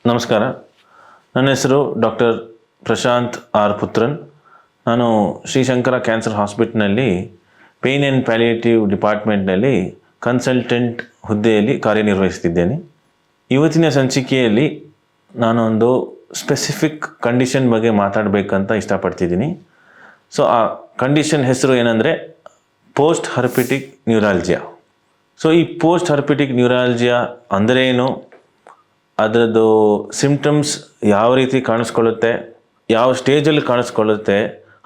ನಮಸ್ಕಾರ. ನನ್ನ ಹೆಸರು ಡಾಕ್ಟರ್ ಪ್ರಶಾಂತ್ ಆರ್ ಪುತ್ರನ್. ನಾನು ಶ್ರೀಶಂಕರ ಕ್ಯಾನ್ಸರ್ ಹಾಸ್ಪಿಟಲ್ನಲ್ಲಿ ಪೇಯ್ನ್ ಆ್ಯಂಡ್ ಪ್ಯಾಲಿಯೇಟಿವ್ ಡಿಪಾರ್ಟ್ಮೆಂಟ್ನಲ್ಲಿ ಕನ್ಸಲ್ಟೆಂಟ್ ಹುದ್ದೆಯಲ್ಲಿ ಕಾರ್ಯನಿರ್ವಹಿಸ್ತಿದ್ದೇನೆ. ಇವತ್ತಿನ ಸಂಚಿಕೆಯಲ್ಲಿ ನಾನು ಒಂದು ಸ್ಪೆಸಿಫಿಕ್ ಕಂಡೀಷನ್ ಬಗ್ಗೆ ಮಾತಾಡಬೇಕಂತ ಇಷ್ಟಪಡ್ತಿದ್ದೀನಿ. ಸೊ ಆ ಕಂಡೀಷನ್ ಹೆಸರು ಏನಂದರೆ ಪೋಸ್ಟ್ ಹರ್ಪಿಟಿಕ್ ನ್ಯೂರಾಲ್ಜಿಯಾ. ಸೊ ಈ ಪೋಸ್ಟ್ ಹರ್ಪಿಟಿಕ್ ನ್ಯೂರಾಲ್ಜಿಯಾ ಅಂದರೆ ಏನು, ಅದರದ್ದು ಸಿಂಪ್ಟಮ್ಸ್ ಯಾವ ರೀತಿ ಕಾಣಿಸ್ಕೊಳ್ಳುತ್ತೆ, ಯಾವ ಸ್ಟೇಜಲ್ಲಿ ಕಾಣಿಸ್ಕೊಳ್ಳುತ್ತೆ,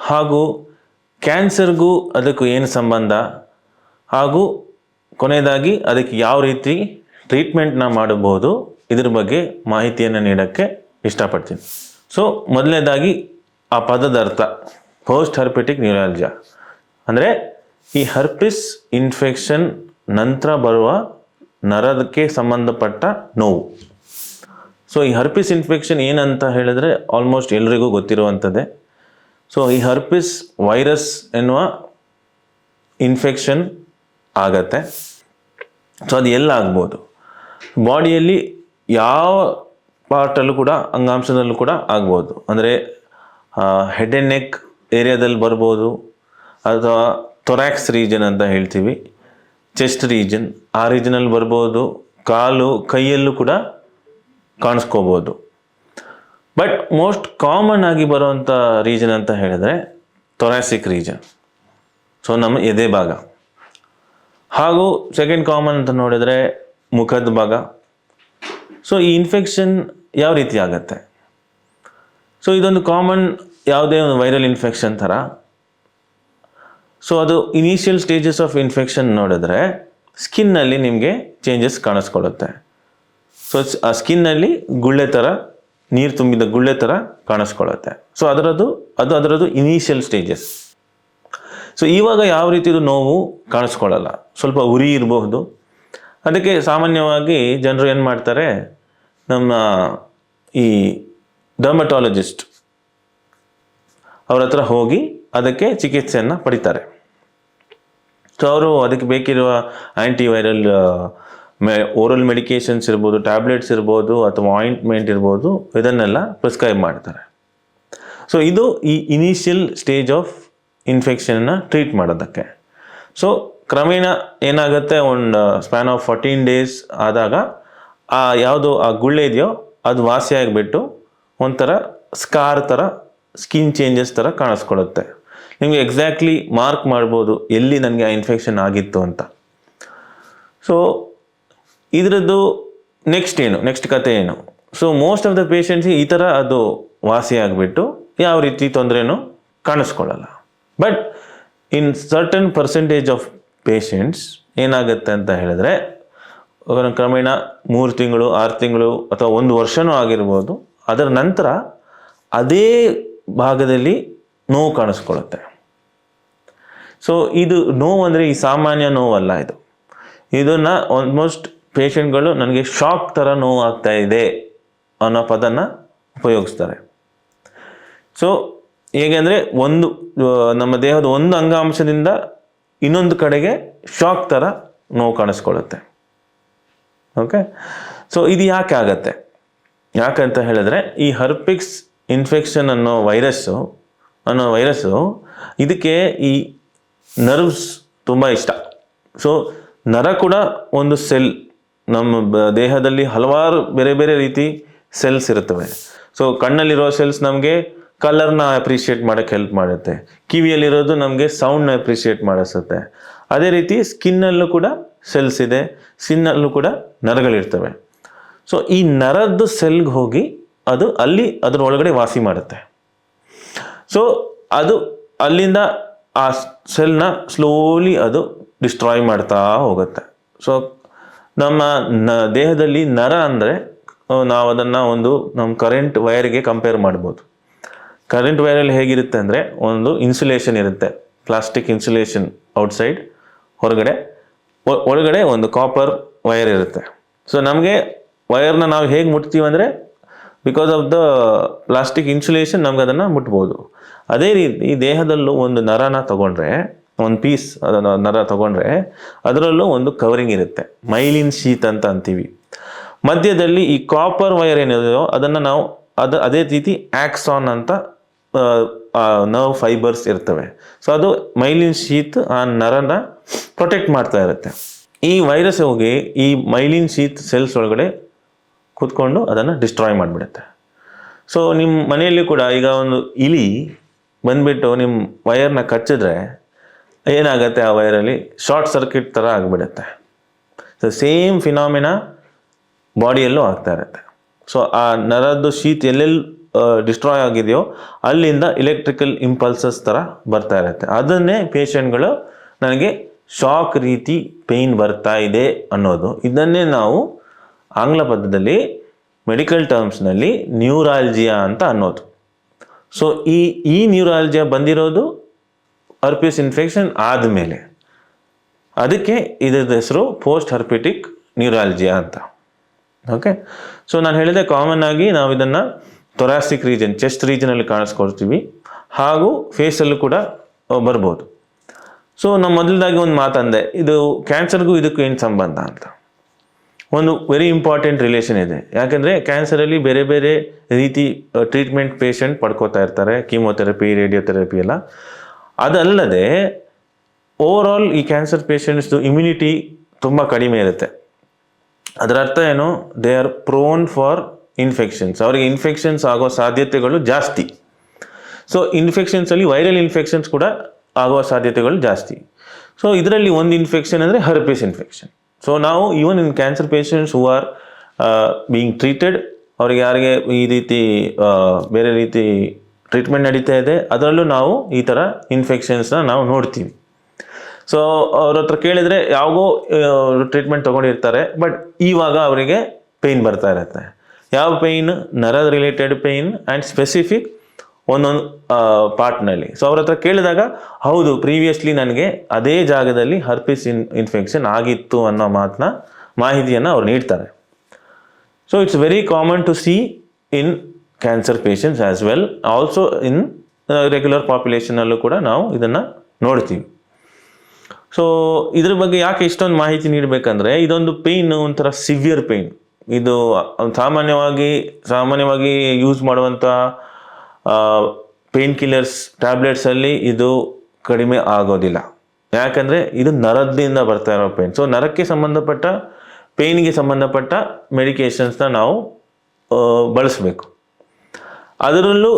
ಹಾಗೂ ಕ್ಯಾನ್ಸರ್ಗೂ ಅದಕ್ಕೂ ಏನು ಸಂಬಂಧ, ಹಾಗೂ ಕೊನೆಯದಾಗಿ ಅದಕ್ಕೆ ಯಾವ ರೀತಿ ಟ್ರೀಟ್ಮೆಂಟ್ನ ಮಾಡಬಹುದು, ಇದ್ರ ಬಗ್ಗೆ ಮಾಹಿತಿಯನ್ನು ನೀಡೋಕ್ಕೆ ಇಷ್ಟಪಡ್ತೀನಿ. ಸೊ ಮೊದಲನೇದಾಗಿ ಆ ಪದದ ಅರ್ಥ. ಪೋಸ್ಟ್ ಹರ್ಪಿಟಿಕ್ ನ್ಯೂರಾಲ್ಜಿಯಾ ಅಂದರೆ ಈ ಹರ್ಪಿಸ್ ಇನ್ಫೆಕ್ಷನ್ ನಂತರ ಬರುವ ನರಕ್ಕೆ ಸಂಬಂಧಪಟ್ಟ ನೋವು. ಸೊ ಈ ಹರ್ಪಿಸ್ ಇನ್ಫೆಕ್ಷನ್ ಏನಂತ ಹೇಳಿದ್ರೆ ಆಲ್ಮೋಸ್ಟ್ ಎಲ್ರಿಗೂ ಗೊತ್ತಿರುವಂಥದ್ದೇ. ಸೊ ಈ ಹರ್ಪಿಸ್ ವೈರಸ್ ಎನ್ನುವ ಇನ್ಫೆಕ್ಷನ್ ಆಗತ್ತೆ. ಸೊ ಅದು ಎಲ್ಲ ಆಗ್ಬೋದು, ಬಾಡಿಯಲ್ಲಿ ಯಾವ ಪಾರ್ಟಲ್ಲೂ ಕೂಡ, ಅಂಗಾಂಶದಲ್ಲೂ ಕೂಡ ಆಗ್ಬೋದು. ಅಂದರೆ ಹೆಡ್ ಆ್ಯಂಡ್ ನೆಕ್ ಏರಿಯಾದಲ್ಲಿ ಬರ್ಬೋದು, ಅಥವಾ ಥೊರ್ಯಾಕ್ಸ್ ರೀಜನ್ ಅಂತ ಹೇಳ್ತೀವಿ, ಚೆಸ್ಟ್ ರೀಜನ್, ಆ ರೀಜನಲ್ಲಿ ಬರ್ಬೋದು, ಕಾಲು ಕೈಯಲ್ಲೂ ಕೂಡ ಕಾಣಿಸ್ಕೋಬೋದು. ಬಟ್ ಮೋಸ್ಟ್ ಕಾಮನ್ ಆಗಿ ಬರುವಂಥ ರೀಜನ್ ಅಂತ ಹೇಳಿದ್ರೆ ಥೊರಾಸಿಕ್ ರೀಜನ್, ಸೊ ನಮ್ಮ ಎದೆ ಭಾಗ. ಹಾಗೂ ಸೆಕೆಂಡ್ ಕಾಮನ್ ಅಂತ ನೋಡಿದರೆ ಮುಖದ ಭಾಗ. ಸೊ ಈ ಇನ್ಫೆಕ್ಷನ್ ಯಾವ ರೀತಿ ಆಗತ್ತೆ? ಸೊ ಇದೊಂದು ಕಾಮನ್ ಯಾವುದೇ ಒಂದು ವೈರಲ್ ಇನ್ಫೆಕ್ಷನ್ ಥರ. ಸೊ ಅದು ಇನಿಷಿಯಲ್ ಸ್ಟೇಜಸ್ ಆಫ್ ಇನ್ಫೆಕ್ಷನ್ ನೋಡಿದ್ರೆ ಸ್ಕಿನ್ನಲ್ಲಿ ನಿಮಗೆ ಚೇಂಜಸ್ ಕಾಣಿಸ್ಕೊಳ್ಳುತ್ತೆ. ಸೊ ಆ ಸ್ಕಿನ್ನಲ್ಲಿ ಗುಳ್ಳೆ ಥರ, ನೀರು ತುಂಬಿದ ಗುಳ್ಳೆ ಥರ ಕಾಣಿಸ್ಕೊಳ್ಳುತ್ತೆ. ಸೊ ಅದರದ್ದು ಇನಿಷಿಯಲ್ ಸ್ಟೇಜಸ್. ಸೊ ಇವಾಗ ಯಾವ ರೀತಿದು ನೋವು ಕಾಣಿಸ್ಕೊಳ್ಳಲ್ಲ, ಸ್ವಲ್ಪ ಉರಿ ಇರಬಹುದು. ಅದಕ್ಕೆ ಸಾಮಾನ್ಯವಾಗಿ ಜನರು ಏನು ಮಾಡ್ತಾರೆ, ನಮ್ಮ ಈ ಡರ್ಮಟಾಲಜಿಸ್ಟ್ ಅವ್ರ ಹತ್ರ ಹೋಗಿ ಅದಕ್ಕೆ ಚಿಕಿತ್ಸೆಯನ್ನು ಪಡಿತಾರೆ. ಸೊ ಅವರು ಅದಕ್ಕೆ ಬೇಕಿರುವ ಆ್ಯಂಟಿವೈರಲ್ ಓರಲ್ ಮೆಡಿಕೇಷನ್ಸ್ ಇರ್ಬೋದು, ಟ್ಯಾಬ್ಲೆಟ್ಸ್ ಇರ್ಬೋದು, ಅಥವಾ ಆಯಿಂಟ್ಮೆಂಟ್ ಇರ್ಬೋದು, ಇದನ್ನೆಲ್ಲ ಪ್ರಿಸ್ಕ್ರೈಬ್ ಮಾಡ್ತಾರೆ. ಸೊ ಇದು ಈ ಇನಿಷಿಯಲ್ ಸ್ಟೇಜ್ ಆಫ್ ಇನ್ಫೆಕ್ಷನ್ನ ಟ್ರೀಟ್ ಮಾಡೋದಕ್ಕೆ. ಸೊ ಕ್ರಮೇಣ ಏನಾಗುತ್ತೆ, ಒಂದು ಸ್ಪ್ಯಾನ್ ಆಫ್ 14 days ಆದಾಗ ಯಾವುದು ಆ ಗುಳ್ಳೆ ಇದೆಯೋ ಅದು ವಾಸಿಯಾಗಿಬಿಟ್ಟು ಒಂಥರ ಸ್ಕಾರ್ ಥರ, ಸ್ಕಿನ್ ಚೇಂಜಸ್ ಥರ ಕಾಣಿಸ್ಕೊಳ್ಳುತ್ತೆ. ನಿಮಗೆ ಎಕ್ಸಾಕ್ಟ್ಲಿ ಮಾರ್ಕ್ ಮಾಡ್ಬೋದು ಎಲ್ಲಿ ನನಗೆ ಆ ಇನ್ಫೆಕ್ಷನ್ ಆಗಿತ್ತು ಅಂತ. ಸೊ ಇದರದ್ದು ನೆಕ್ಸ್ಟ್ ಕತೆ ಏನು? ಸೊ ಮೋಸ್ಟ್ ಆಫ್ ದ ಪೇಷಂಟ್ಸ್ಗೆ ಈ ಥರ ಅದು ವಾಸಿಯಾಗಿಬಿಟ್ಟು ಯಾವ ರೀತಿ ತೊಂದರೆನೂ ಕಾಣಿಸ್ಕೊಳ್ಳಲ್ಲ. But in certain percentage of patients ಏನಾಗುತ್ತೆ ಅಂತ ಹೇಳಿದ್ರೆ, ಕ್ರಮೇಣ 3 ತಿಂಗಳು, 6 ತಿಂಗಳು, ಅಥವಾ 1 ವರ್ಷನೂ ಆಗಿರ್ಬೋದು, ಅದರ ನಂತರ ಅದೇ ಭಾಗದಲ್ಲಿ ನೋವು ಕಾಣಿಸ್ಕೊಳ್ಳುತ್ತೆ. ಸೊ ಇದು ನೋವು ಅಂದರೆ ಈ ಸಾಮಾನ್ಯ ನೋವಲ್ಲ. ಇದನ್ನು ಆಲ್ಮೋಸ್ಟ್ ಪೇಷಂಟ್ಗಳು ನನಗೆ ಶಾಕ್ ಥರ ನೋವು ಆಗ್ತಾ ಇದೆ ಅನ್ನೋ ಪದನ ಉಪಯೋಗಿಸ್ತಾರೆ. ಸೊ ಹೇಗೆಂದರೆ ನಮ್ಮ ದೇಹದ ಒಂದು ಅಂಗಾಂಶದಿಂದ ಇನ್ನೊಂದು ಕಡೆಗೆ ಶಾಕ್ ಥರ ನೋವು ಕಾಣಿಸ್ಕೊಳ್ಳುತ್ತೆ. ಓಕೆ, ಸೊ ಇದು ಯಾಕೆ ಆಗತ್ತೆ? ಯಾಕಂತ ಹೇಳಿದ್ರೆ ಈ ಹರ್ಪಿಕ್ಸ್ ಇನ್ಫೆಕ್ಷನ್ ಅನ್ನೋ ವೈರಸ್ಸು ಇದಕ್ಕೆ ಈ ನರ್ವ್ಸ್ ತುಂಬ ಇಷ್ಟ. ಸೊ ನರ ಕೂಡ ಒಂದು ಸೆಲ್. ನಮ್ಮ ದೇಹದಲ್ಲಿ ಹಲವಾರು ಬೇರೆ ಬೇರೆ ರೀತಿ ಸೆಲ್ಸ್ ಇರುತ್ತವೆ. ಸೊ ಕಣ್ಣಲ್ಲಿರೋ ಸೆಲ್ಸ್ ನಮಗೆ ಕಲರ್ನ ಅಪ್ರಿಷಿಯೇಟ್ ಮಾಡೋಕ್ಕೆ ಹೆಲ್ಪ್ ಮಾಡುತ್ತೆ. ಕಿವಿಯಲ್ಲಿರೋದು ನಮಗೆ ಸೌಂಡ್ನ ಅಪ್ರಿಷಿಯೇಟ್ ಮಾಡಿಸುತ್ತೆ. ಅದೇ ರೀತಿ ಸ್ಕಿನ್ನಲ್ಲೂ ಕೂಡ ಸೆಲ್ಸ್ ಇದೆ, ಸ್ಕಿನ್ನಲ್ಲೂ ಕೂಡ ನರಗಳಿರ್ತವೆ. ಸೊ ಈ ನರದ್ದು ಸೆಲ್ಗೆ ಹೋಗಿ ಅದು ಅದ್ರ ಒಳಗಡೆ ವಾಸಿ ಮಾಡುತ್ತೆ. ಸೊ ಅದು ಅಲ್ಲಿಂದ ಆ ಸೆಲ್ನ ಸ್ಲೋಲಿ ಅದು ಡಿಸ್ಟ್ರಾಯ್ ಮಾಡ್ತಾ ಹೋಗುತ್ತೆ. ಸೊ ನಮ್ಮ ದೇಹದಲ್ಲಿ ನರ ಅಂದರೆ ನಾವು ಅದನ್ನು ನಮ್ಮ ಕರೆಂಟ್ ವೈರ್ಗೆ ಕಂಪೇರ್ ಮಾಡ್ಬೋದು. ಕರೆಂಟ್ ವೈರಲ್ಲಿ ಹೇಗಿರುತ್ತೆ ಅಂದರೆ, ಒಂದು ಇನ್ಸುಲೇಷನ್ ಇರುತ್ತೆ, ಪ್ಲಾಸ್ಟಿಕ್ ಇನ್ಸುಲೇಷನ್ ಔಟ್ಸೈಡ್, ಒಳಗಡೆ ಒಂದು ಕಾಪರ್ ವೈರ್ ಇರುತ್ತೆ. ಸೊ ನಮಗೆ ವೈರ್ನ ನಾವು ಹೇಗೆ ಮುಟ್ತೀವಿ ಅಂದರೆ, because of the plastic insulation ನಮ್ಗೆ ಅದನ್ನು ಮುಟ್ಬೋದು. ಅದೇ ರೀತಿ ದೇಹದಲ್ಲೂ ಒಂದು ನರನ ತಗೊಂಡ್ರೆ, ಒಂದು ಪೀಸ್ ನರ ತಗೊಂಡ್ರೆ ಅದರಲ್ಲೂ ಒಂದು ಕವರಿಂಗ್ ಇರುತ್ತೆ, ಮೈಲಿನ್ ಶೀತ್ ಅಂತ ಅಂತೀವಿ. ಮಧ್ಯದಲ್ಲಿ ಈ ಕಾಪರ್ ವೈರ್ ಏನಿದೆಯೋ ಅದನ್ನು ನಾವು ಅದೇ ರೀತಿ ಆಕ್ಸಾನ್ ಅಂತ ನರ್ವ್ ಫೈಬರ್ಸ್ ಇರ್ತವೆ. ಸೊ ಅದು ಮೈಲಿನ್ ಶೀತ್ ಆ ನರನ ಪ್ರೊಟೆಕ್ಟ್ ಮಾಡ್ತಾ ಇರುತ್ತೆ. ಈ ವೈರಸ್ ಹೋಗಿ ಈ ಮೈಲಿನ್ ಶೀತ್ ಸೆಲ್ಸ್ ಒಳಗಡೆ ಕೂತ್ಕೊಂಡು ಅದನ್ನು ಡಿಸ್ಟ್ರಾಯ್ ಮಾಡಿಬಿಡುತ್ತೆ. ಸೊ ನಿಮ್ಮ ಮನೆಯಲ್ಲಿ ಕೂಡ ಈಗ ಒಂದು ಇಲಿ ಬಂದುಬಿಟ್ಟು ನಿಮ್ಮ ವೈರ್ನ ಕಚ್ಚಿದ್ರೆ ಏನಾಗುತ್ತೆ, ಆ ವೈರಲ್ಲಿ ಶಾರ್ಟ್ ಸರ್ಕ್ಯೂಟ್ ಥರ ಆಗಿಬಿಡುತ್ತೆ. ಸೊ ಸೇಮ್ ಫಿನಾಮಿನಾ ಬಾಡಿಯಲ್ಲೂ ಆಗ್ತಾ ಇರುತ್ತೆ. ಸೊ ಆ ನರದ್ದು ಶೀತ್ ಎಲ್ಲೆಲ್ಲಿ ಡಿಸ್ಟ್ರಾಯ್ ಆಗಿದೆಯೋ ಅಲ್ಲಿಂದ ಇಲೆಕ್ಟ್ರಿಕಲ್ ಇಂಪಲ್ಸಸ್ ಥರ ಬರ್ತಾ ಇರುತ್ತೆ. ಅದನ್ನೇ ಪೇಷಂಟ್ಗಳು ನನಗೆ ಶಾಕ್ ರೀತಿ ಪೇಯ್ನ್ ಬರ್ತಾ ಇದೆ ಅನ್ನೋದು. ಇದನ್ನೇ ನಾವು ಆಂಗ್ಲ ಪದದಲ್ಲಿ ಮೆಡಿಕಲ್ ಟರ್ಮ್ಸ್ನಲ್ಲಿ ನ್ಯೂರಾಲ್ಜಿಯಾ ಅಂತ ಅನ್ನೋದು. ಸೊ ಈ ನ್ಯೂರಾಲ್ಜಿಯಾ ಬಂದಿರೋದು ಹರ್ಪಿಸ್ ಇನ್ಫೆಕ್ಷನ್ ಆದಮೇಲೆ, ಅದಕ್ಕೆ ಇದ್ರದ್ದು ಹೆಸರು ಪೋಸ್ಟ್ ಹರ್ಪಿಟಿಕ್ ನ್ಯೂರಾಲ್ಜಿಯಾ ಅಂತ. ಓಕೆ, ಸೊ ನಾನು ಹೇಳಿದೆ ಕಾಮನ್ ಆಗಿ ನಾವು ಇದನ್ನು ಥೊರಾಸಿಕ್ ರೀಜನ್, ಚೆಸ್ಟ್ ರೀಜನಲ್ಲಿ ಕಾಣಿಸ್ಕೊಳ್ತೀವಿ, ಹಾಗೂ ಫೇಸಲ್ಲೂ ಕೂಡ ಬರ್ಬೋದು. ಸೊ ನಾನು ಮೊದಲದಾಗಿ ಒಂದು ಮಾತಂದೆ, ಇದು ಕ್ಯಾನ್ಸರ್ಗೂ ಇದಕ್ಕೂ ಏನು ಸಂಬಂಧ ಅಂತ. ಒಂದು ವೆರಿ ಇಂಪಾರ್ಟೆಂಟ್ ರಿಲೇಷನ್ ಇದೆ. ಯಾಕೆಂದರೆ ಕ್ಯಾನ್ಸರಲ್ಲಿ ಬೇರೆ ಬೇರೆ ರೀತಿ ಟ್ರೀಟ್ಮೆಂಟ್ ಪೇಷಂಟ್ ಪಡ್ಕೋತಾ ಇರ್ತಾರೆ, ಕೀಮೋಥೆರಪಿ, ರೇಡಿಯೋಥೆರಪಿ ಎಲ್ಲ. ಅದಲ್ಲದೆ ಓವರ್ ಆಲ್ ಈ ಕ್ಯಾನ್ಸರ್ ಪೇಷಂಟ್ಸ್ದು ಇಮ್ಯುನಿಟಿ ತುಂಬ ಕಡಿಮೆ ಇರುತ್ತೆ. ಅದರ ಅರ್ಥ ಏನು, they are prone for infections. ಅವರಿಗೆ ಇನ್ಫೆಕ್ಷನ್ಸ್ ಆಗೋ ಸಾಧ್ಯತೆಗಳು ಜಾಸ್ತಿ. ಸೊ ಇನ್ಫೆಕ್ಷನ್ಸಲ್ಲಿ ವೈರಲ್ ಇನ್ಫೆಕ್ಷನ್ಸ್ ಕೂಡ ಆಗುವ ಸಾಧ್ಯತೆಗಳು ಜಾಸ್ತಿ. ಸೊ ಇದರಲ್ಲಿ ಒಂದು ಇನ್ಫೆಕ್ಷನ್ ಅಂದರೆ ಹರ್ಪಿಸ್ ಇನ್ಫೆಕ್ಷನ್. ಸೊ ನಾವು even in cancer patients who are being treated, ಅವರಿಗೆ ಯಾರಿಗೆ ಈ ರೀತಿ ಬೇರೆ ರೀತಿ ಟ್ರೀಟ್ಮೆಂಟ್ ನಡೀತಾ ಇದೆ, ಅದರಲ್ಲೂ ನಾವು ಈ ಥರ ಇನ್ಫೆಕ್ಷನ್ಸ್ನ ನಾವು ನೋಡ್ತೀವಿ. ಸೊ ಅವ್ರ ಹತ್ರ ಕೇಳಿದರೆ ಯಾವಾಗೋ ಟ್ರೀಟ್ಮೆಂಟ್ ತೊಗೊಂಡಿರ್ತಾರೆ, ಬಟ್ ಇವಾಗ ಅವರಿಗೆ ಪೇಯ್ನ್ ಬರ್ತಾ ಇರುತ್ತೆ. ಯಾವ ಪೇಯ್ನ್? ನರದ ರಿಲೇಟೆಡ್ ಪೇಯ್ನ್ ಆ್ಯಂಡ್ ಸ್ಪೆಸಿಫಿಕ್ ಒಂದೊಂದು ಪಾರ್ಟ್ನಲ್ಲಿ. ಸೊ ಅವ್ರ ಹತ್ರ ಕೇಳಿದಾಗ ಹೌದು, ಪ್ರೀವಿಯಸ್ಲಿ ನನಗೆ ಅದೇ ಜಾಗದಲ್ಲಿ ಹರ್ಪಿಸ್ ಇನ್ಫೆಕ್ಷನ್ ಆಗಿತ್ತು ಅನ್ನೋ ಮಾಹಿತಿಯನ್ನು ಅವ್ರು ನೀಡ್ತಾರೆ. So it's very common to see in cancer patients as well, also in regular ಪಾಪ್ಯುಲೇಷನಲ್ಲೂ ಕೂಡ ನಾವು ಇದನ್ನು ನೋಡ್ತೀವಿ. ಸೊ ಇದ್ರ ಬಗ್ಗೆ ಯಾಕೆ ಇಷ್ಟೊಂದು ಮಾಹಿತಿ ನೀಡಬೇಕಂದ್ರೆ, ಇದೊಂದು ಪೇಯ್ನ್ ಒಂಥರ ಸಿವಿಯರ್ ಪೇಯ್ನ್. ಇದು ಸಾಮಾನ್ಯವಾಗಿ ಯೂಸ್ ಮಾಡುವಂಥ ಪೇಯ್ನ್ ಕಿಲ್ಲರ್ಸ್ ಟ್ಯಾಬ್ಲೆಟ್ಸಲ್ಲಿ ಇದು ಕಡಿಮೆ ಆಗೋದಿಲ್ಲ. ಯಾಕಂದರೆ ಇದು ನರದಿಂದ ಬರ್ತಾ ಇರೋ ಪೇಯ್ನ್. ಸೊ ನರಕ್ಕೆ ಸಂಬಂಧಪಟ್ಟ ಪೇಯ್ನಿಗೆ ಸಂಬಂಧಪಟ್ಟ ಮೆಡಿಕೇಷನ್ಸ್ನ ನಾವು ಬಳಸಬೇಕು. ಅದರಲ್ಲೂ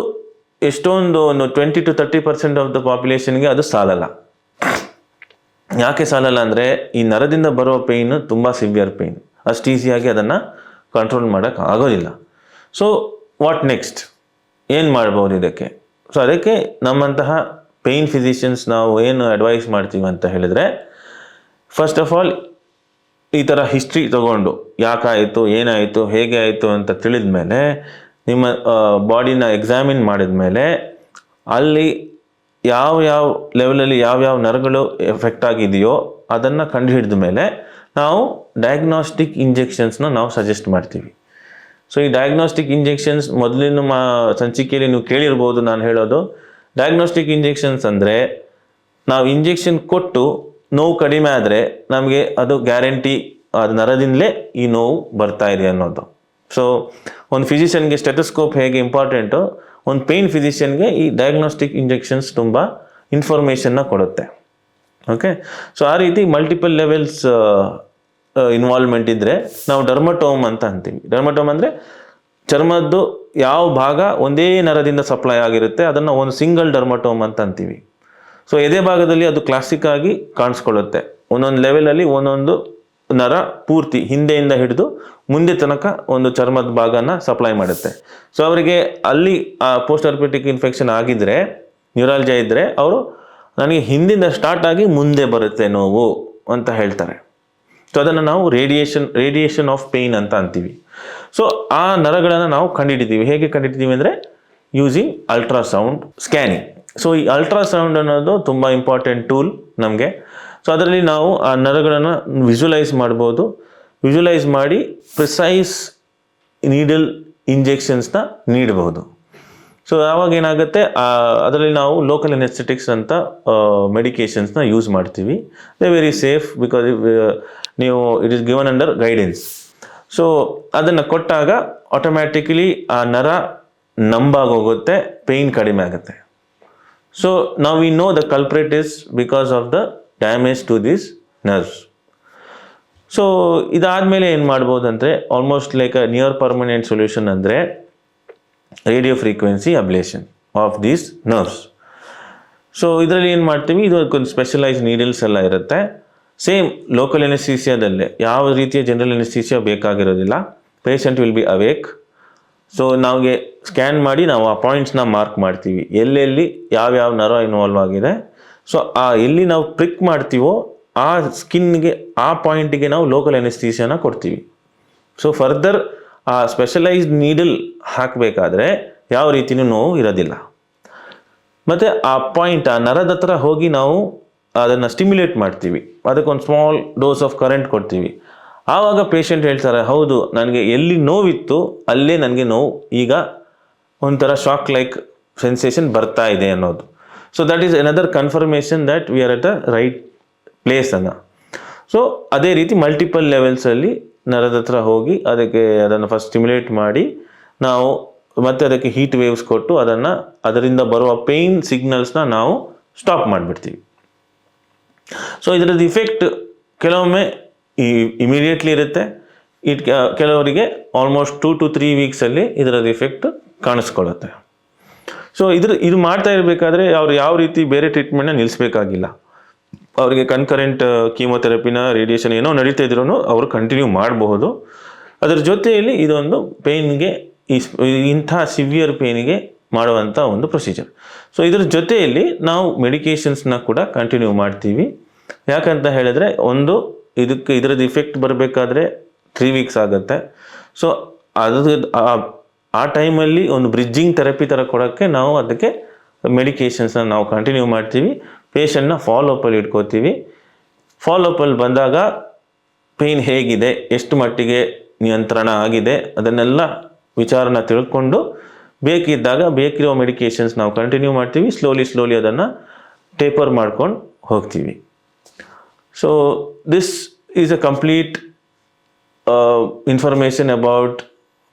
ಎಷ್ಟೊಂದು 20 to 30% ಆಫ್ ದ ಪಾಪ್ಯುಲೇಷನ್ಗೆ ಅದು ಸಾಲಲ್ಲ. ಯಾಕೆ ಸಾಲಲ್ಲ ಅಂದರೆ, ಈ ನರದಿಂದ ಬರೋ ಪೇಯ್ನು ತುಂಬ ಸಿವಿಯರ್ ಪೇಯ್ನ್, ಅಷ್ಟು ಈಸಿಯಾಗಿ ಅದನ್ನು ಕಂಟ್ರೋಲ್ ಮಾಡೋಕ್ಕೆ ಆಗೋದಿಲ್ಲ. ಸೊ ವಾಟ್ ನೆಕ್ಸ್ಟ್, ಏನು ಮಾಡ್ಬೋದು ಇದಕ್ಕೆ? ಸೊ ಅದಕ್ಕೆ ನಮ್ಮಂತಹ ಪೇಯ್ನ್ ಫಿಸಿಷಿಯನ್ಸ್ ನಾವು ಏನು ಅಡ್ವೈಸ್ ಮಾಡ್ತೀವಿ ಅಂತ ಹೇಳಿದರೆ, ಫಸ್ಟ್ ಆಫ್ ಆಲ್ ಈ ಥರ ಹಿಸ್ಟ್ರಿ ತೊಗೊಂಡು ಯಾಕಾಯಿತು, ಏನಾಯಿತು, ಹೇಗೆ ಆಯಿತು ಅಂತ ತಿಳಿದ ಮೇಲೆ, ನಿಮ್ಮ ಬಾಡಿನ ಎಕ್ಸಾಮಿನ್ ಮಾಡಿದ ಮೇಲೆ, ಅಲ್ಲಿ ಯಾವ ಲೆವೆಲಲ್ಲಿ ಯಾವ್ಯಾವ ನರಗಳು ಎಫೆಕ್ಟ್ ಆಗಿದೆಯೋ ಅದನ್ನು ಕಂಡುಹಿಡಿದ ಮೇಲೆ ನಾವು ಡಯಾಗ್ನಾಸ್ಟಿಕ್ ಇಂಜೆಕ್ಷನ್ಸ್ನ ನಾವು ಸಜೆಸ್ಟ್ ಮಾಡ್ತೀವಿ. ಸೊ ಈ ಡಯಾಗ್ನಾಸ್ಟಿಕ್ ಇಂಜೆಕ್ಷನ್ಸ್ ಮೊದಲಿನ ಸಂಚಿಕೆಯಲ್ಲಿ ನೀವು ಕೇಳಿರ್ಬೋದು ನಾನು ಹೇಳೋದು. ಡಯಾಗ್ನಾಸ್ಟಿಕ್ ಇಂಜೆಕ್ಷನ್ಸ್ ಅಂದರೆ, ನಾವು ಇಂಜೆಕ್ಷನ್ ಕೊಟ್ಟು ನೋವು ಕಡಿಮೆ ಆದರೆ ನಮಗೆ ಅದು ಗ್ಯಾರಂಟಿ, ಅದು ನರದಿಂದಲೇ ಈ ನೋವು ಬರ್ತಾ ಇದೆ ಅನ್ನೋದು. ಸೊ ಒಂದು ಫಿಸಿಷಿಯನ್ಗೆ ಸ್ಟೆಥೋಸ್ಕೋಪ್ ಹೇಗೆ ಇಂಪಾರ್ಟೆಂಟು, ಒಂದು ಪೇಯ್ನ್ ಫಿಸಿಷಿಯನ್ಗೆ ಈ ಡಯಾಗ್ನಾಸ್ಟಿಕ್ ಇಂಜೆಕ್ಷನ್ಸ್ ತುಂಬ ಇನ್ಫಾರ್ಮೇಷನ್ನ ಕೊಡುತ್ತೆ. ಓಕೆ, ಸೊ ಆ ರೀತಿ ಮಲ್ಟಿಪಲ್ ಲೆವೆಲ್ಸ್ ಇನ್ವಾಲ್ವ್ಮೆಂಟ್ ಇದ್ದರೆ ನಾವು ಡರ್ಮಟೋಮ್ ಅಂತ ಅಂತೀವಿ. ಡರ್ಮಟೋಮ್ ಅಂದರೆ ಚರ್ಮದ್ದು ಯಾವ ಭಾಗ ಒಂದೇ ನರದಿಂದ ಸಪ್ಲೈ ಆಗಿರುತ್ತೆ ಅದನ್ನು ಒಂದು ಸಿಂಗಲ್ ಡರ್ಮಟೋಮ್ ಅಂತ ಅಂತೀವಿ. ಸೊ ಎದೆ ಭಾಗದಲ್ಲಿ ಅದು ಕ್ಲಾಸಿಕ್ ಆಗಿ ಕಾಣಿಸ್ಕೊಳ್ಳುತ್ತೆ. ಒಂದೊಂದು ಲೆವೆಲಲ್ಲಿ ಒಂದೊಂದು ನರ ಪೂರ್ತಿ ಹಿಂದೆಯಿಂದ ಹಿಡಿದು ಮುಂದೆ ತನಕ ಒಂದು ಚರ್ಮದ ಭಾಗನ ಸಪ್ಲೈ ಮಾಡುತ್ತೆ. ಸೊ ಅವರಿಗೆ ಅಲ್ಲಿ ಪೋಸ್ಟ್ ಹರ್ಪಿಟಿಕ್ ಇನ್ಫೆಕ್ಷನ್ ಆಗಿದ್ದರೆ, ನ್ಯೂರಾಲ್ಜಿಯಾ ಇದ್ದರೆ, ಅವರು ನನಗೆ ಹಿಂದಿಂದ ಸ್ಟಾರ್ಟ್ ಆಗಿ ಮುಂದೆ ಬರುತ್ತೆ ನೋವು ಅಂತ ಹೇಳ್ತಾರೆ. ಸೊ ಅದನ್ನು ನಾವು ರೇಡಿಯೇಷನ್ ಆಫ್ ಪೇಯ್ನ್ ಅಂತ ಅಂತೀವಿ. ಸೊ ಆ ನರಗಳನ್ನು ನಾವು ಕಂಡುಹಿಡಿತೀವಿ. ಹೇಗೆ ಕಂಡುಹಿಡಿತೀವಿ ಅಂದರೆ, ಯೂಸಿಂಗ್ ಅಲ್ಟ್ರಾಸೌಂಡ್ ಸ್ಕ್ಯಾನಿಂಗ್. ಸೊ ಈ ಅಲ್ಟ್ರಾಸೌಂಡ್ ಅನ್ನೋದು ತುಂಬ ಇಂಪಾರ್ಟೆಂಟ್ ಟೂಲ್ ನಮಗೆ. ಸೊ ಅದರಲ್ಲಿ ನಾವು ಆ ನರಗಳನ್ನು ವಿಜುವಲೈಸ್ ಮಾಡ್ಬೋದು. ವಿಜುವಲೈಸ್ ಮಾಡಿ ಪ್ರಿಸೈಸ್ ನೀಡಲ್ ಇಂಜೆಕ್ಷನ್ಸ್ನ ನೀಡಬಹುದು. ಸೊ ಆವಾಗ ಏನಾಗುತ್ತೆ, ಅದರಲ್ಲಿ ನಾವು ಲೋಕಲ್ ಎನೆಸ್ಥೆಟಿಕ್ಸ್ ಅಂತ ಮೆಡಿಕೇಷನ್ಸ್ನ ಯೂಸ್ ಮಾಡ್ತೀವಿ. ದೇ ವೆರಿ ಸೇಫ್ ಬಿಕಾಸ್ ನೀವು it is given under guidance. So ಅದನ್ನು ಕೊಟ್ಟಾಗ ಆಟೋಮ್ಯಾಟಿಕಲಿ ಆ ನರ ನಂಬಾಗೋಗುತ್ತೆ, ಪೇಯ್ನ್ ಕಡಿಮೆ ಆಗುತ್ತೆ. ಸೊ ನಾವು we know the culprit is because of the damage to this nerves. So ಇದಾದಮೇಲೆ ಏನು ಮಾಡ್ಬೋದು ಅಂದರೆ almost like a near permanent solution ಅಂದರೆ radio frequency ablation of these nerves. So ಇದರಲ್ಲಿ ಏನು ಮಾಡ್ತೀವಿ, ಇದಕ್ಕೊಂದು ಸ್ಪೆಷಲೈಸ್ ನೀಡಲ್ಸ್ ಎಲ್ಲ ಇರುತ್ತೆ. ಸೇಮ್ ಲೋಕಲ್ ಎನೆಸ್ಥೀಸಿಯಾದಲ್ಲೇ ಯಾವ ರೀತಿಯ ಜನರಲ್ ಎನೆಸ್ಥೀಸಿಯಾ ಬೇಕಾಗಿರೋದಿಲ್ಲ. Patient will be awake. So ನಾವಿಗೆ ಸ್ಕ್ಯಾನ್ ಮಾಡಿ ನಾವು ಆ ಪಾಯಿಂಟ್ಸ್ನ ಮಾರ್ಕ್ ಮಾಡ್ತೀವಿ, ಎಲ್ಲೆಲ್ಲಿ ಯಾವ್ಯಾವ ನರ ಇನ್ವಾಲ್ವ್ ಆಗಿದೆ. ಸೊ ಎಲ್ಲಿ ನಾವು ಪ್ರಿಕ್ ಮಾಡ್ತೀವೋ ಆ ಸ್ಕಿನ್ಗೆ, ಆ ಪಾಯಿಂಟಿಗೆ ನಾವು ಲೋಕಲ್ ಎನೆಸ್ಥೀಸಿಯಾನ ಕೊಡ್ತೀವಿ. ಸೊ ಫರ್ದರ್ ಆ ಸ್ಪೆಷಲೈಸ್ಡ್ ನೀಡಲ್ ಹಾಕಬೇಕಾದ್ರೆ ಯಾವ ರೀತಿಯೂ ನೋವು ಇರೋದಿಲ್ಲ. ಮತ್ತು ಆ ಪಾಯಿಂಟ್, ಆ ನರದ ಹತ್ರ ಹೋಗಿ ನಾವು ಅದನ್ನು ಸ್ಟಿಮ್ಯುಲೇಟ್ ಮಾಡ್ತೀವಿ, ಅದಕ್ಕೊಂದು ಸ್ಮಾಲ್ ಡೋಸ್ ಆಫ್ ಕರೆಂಟ್ ಕೊಡ್ತೀವಿ. ಆವಾಗ ಪೇಷಂಟ್ ಹೇಳ್ತಾರೆ, ಹೌದು ನನಗೆ ಎಲ್ಲಿ ನೋವಿತ್ತು ಅಲ್ಲೇ ನನಗೆ ನೋವು ಈಗ ಒಂಥರ ಶಾಕ್ ಲೈಕ್ ಸೆನ್ಸೇಷನ್ ಬರ್ತಾ ಇದೆ ಅನ್ನೋದು. So that is another confirmation that we are at a right place ಅನ್ನು. ಸೊ ಅದೇ ರೀತಿ ಮಲ್ಟಿಪಲ್ ಲೆವೆಲ್ಸಲ್ಲಿ ನರದ ಹತ್ರ ಹೋಗಿ ಅದನ್ನು ಫಸ್ಟ್ ಸ್ಟಿಮ್ಯುಲೇಟ್ ಮಾಡಿ ನಾವು ಮತ್ತೆ ಅದಕ್ಕೆ ಹೀಟ್ ವೇವ್ಸ್ ಕೊಟ್ಟು ಅದರಿಂದ ಬರುವ ಪೇಯ್ನ್ ಸಿಗ್ನಲ್ಸ್ನ ನಾವು ಸ್ಟಾಪ್ ಮಾಡಿಬಿಡ್ತೀವಿ. ಸೊ ಇದರದ್ದು ಇಫೆಕ್ಟ್ ಕೆಲವೊಮ್ಮೆ ಇಮಿಡಿಯೇಟ್ಲಿ ಇರುತ್ತೆ, ಕೆಲವರಿಗೆ ಆಲ್ಮೋಸ್ಟ್ 2 to 3 ವೀಕ್ಸಲ್ಲಿ ಇದರದ್ದು ಇಫೆಕ್ಟ್ ಕಾಣಿಸ್ಕೊಳ್ಳುತ್ತೆ. ಸೊ ಇದು ಮಾಡ್ತಾ ಇರಬೇಕಾದ್ರೆ ಅವ್ರು ಯಾವ ರೀತಿ ಬೇರೆ ಟ್ರೀಟ್ಮೆಂಟ್ನ ನಿಲ್ಲಿಸಬೇಕಾಗಿಲ್ಲ. ಅವರಿಗೆ ಕನ್ಕರೆಂಟ್ ಕೀಮೊಥೆರಪಿನ ರೇಡಿಯೇಷನ್ ಏನೋ ನಡೀತಾ ಇದ್ರೂ ಅವರು ಕಂಟಿನ್ಯೂ ಮಾಡಬಹುದು. ಅದರ ಜೊತೆಯಲ್ಲಿ ಇದೊಂದು ಪೇಯ್ನ್ಗೆ, ಇಂಥ ಸಿವಿಯರ್ ಪೇಯ್ನಿಗೆ ಮಾಡುವಂಥ ಒಂದು ಪ್ರೊಸೀಜರ್. ಸೊ ಇದರ ಜೊತೆಯಲ್ಲಿ ನಾವು ಮೆಡಿಕೇಷನ್ಸ್ನ ಕೂಡ ಕಂಟಿನ್ಯೂ ಮಾಡ್ತೀವಿ. ಯಾಕಂತ ಹೇಳಿದ್ರೆ ಇದರದ್ದು ಇಫೆಕ್ಟ್ ಬರಬೇಕಾದ್ರೆ 3 ವೀಕ್ಸ್ ಆಗುತ್ತೆ. ಸೊ ಆ ಟೈಮಲ್ಲಿ ಒಂದು ಬ್ರಿಡ್ಜಿಂಗ್ ಥೆರಪಿ ಥರ ಕೊಡೋಕ್ಕೆ ನಾವು ಅದಕ್ಕೆ ಮೆಡಿಕೇಷನ್ಸ್ನ ನಾವು ಕಂಟಿನ್ಯೂ ಮಾಡ್ತೀವಿ. ಪೇಷಂಟ್ನ ಫಾಲೋಅಪಲ್ಲಿ ಇಟ್ಕೋತೀವಿ. ಫಾಲೋಅಪಲ್ಲಿ ಬಂದಾಗ ಪೇಯ್ನ್ ಹೇಗಿದೆ, ಎಷ್ಟು ಮಟ್ಟಿಗೆ ನಿಯಂತ್ರಣ ಆಗಿದೆ, ಅದನ್ನೆಲ್ಲ ವಿಚಾರನ ತಿಳ್ಕೊಂಡು ಬೇಕಿರೋ ಮೆಡಿಕೇಷನ್ಸ್ ನಾವು ಕಂಟಿನ್ಯೂ ಮಾಡ್ತೀವಿ. ಸ್ಲೋಲಿ ಅದನ್ನು ಟೇಪರ್ ಮಾಡ್ಕೊಂಡು ಹೋಗ್ತೀವಿ. So this is a complete information about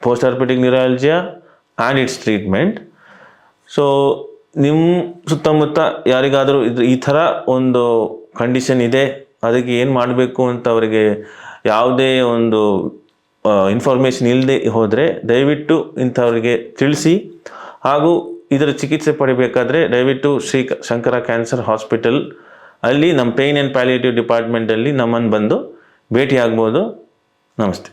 post orthopaedic neuralgia and its treatment. So ನಿಮ್ಮ ಸುತ್ತಮುತ್ತ ಯಾರಿಗಾದರೂ ಈ ಥರ ಒಂದು ಕಂಡೀಷನ್ ಇದೆ, ಅದಕ್ಕೆ ಏನು ಮಾಡಬೇಕು ಅಂತ ಅವರಿಗೆ ಯಾವುದೇ ಒಂದು ಇನ್ಫಾರ್ಮೇಷನ್ ಇಲ್ಲದೆ ಹೋದರೆ ದಯವಿಟ್ಟು ಇಂಥವರಿಗೆ ತಿಳಿಸಿ. ಹಾಗೂ ಇದರ ಚಿಕಿತ್ಸೆ ಪಡಿಬೇಕಾದ್ರೆ ದಯವಿಟ್ಟು ಶ್ರೀ ಶಂಕರ ಕ್ಯಾನ್ಸರ್ ಹಾಸ್ಪಿಟಲ್ ಅಲ್ಲಿ ನಮ್ಮ ಪೇಯ್ನ್ ಆ್ಯಂಡ್ ಪ್ಯಾಲಿಯೇಟಿವ್ ಡಿಪಾರ್ಟ್ಮೆಂಟಲ್ಲಿ ನಮ್ಮನ್ನು ಬಂದು ಭೇಟಿ ಆಗ್ಬೋದು. ನಮಸ್ತೆ.